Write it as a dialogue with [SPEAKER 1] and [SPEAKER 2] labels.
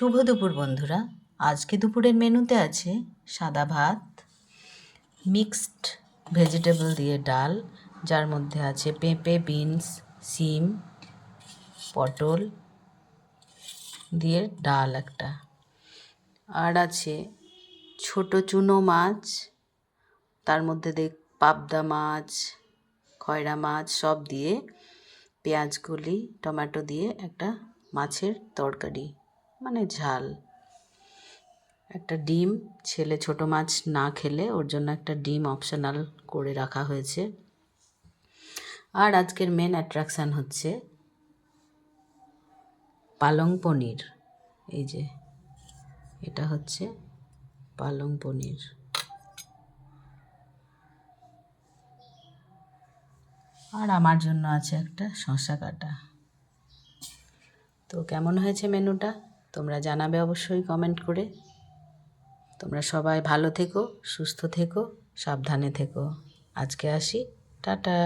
[SPEAKER 1] শুভ দুপুর বন্ধুরা। আজকে দুপুরের মেনুতে আছে সাদা ভাত, মিক্সড ভেজিটেবল দিয়ে ডাল, যার মধ্যে আছে পেঁপে, বিনস, সিম, পটল দিয়ে ডাল একটা, আর আছে ছোট চুনো মাছ, তার মধ্যে পাবদা মাছ, খয়রা মাছ সব দিয়ে পেঁয়াজকলি টমেটো দিয়ে একটা মাছের তরকারি, মানে ঝাল, একটা ডিম, ছেলে ছোট মাছ না খেলে ওর জন্য একটা ডিম অপশনাল করে রাখা হয়েছে। আর আজকের মেন অ্যাট্রাকশান হচ্ছে পালং পনির। এই যে এটা হচ্ছে পালং পনির। আর আমার জন্য আছে একটা শসা কাটা। তো কেমন হয়েছে মেনুটা তোমরা জানাবে অবশ্যই কমেন্ট করে। তোমরা সবাই ভালো থেকো, সুস্থ থেকো, সাবধানে থেকো। আজকে আসি, টাটা।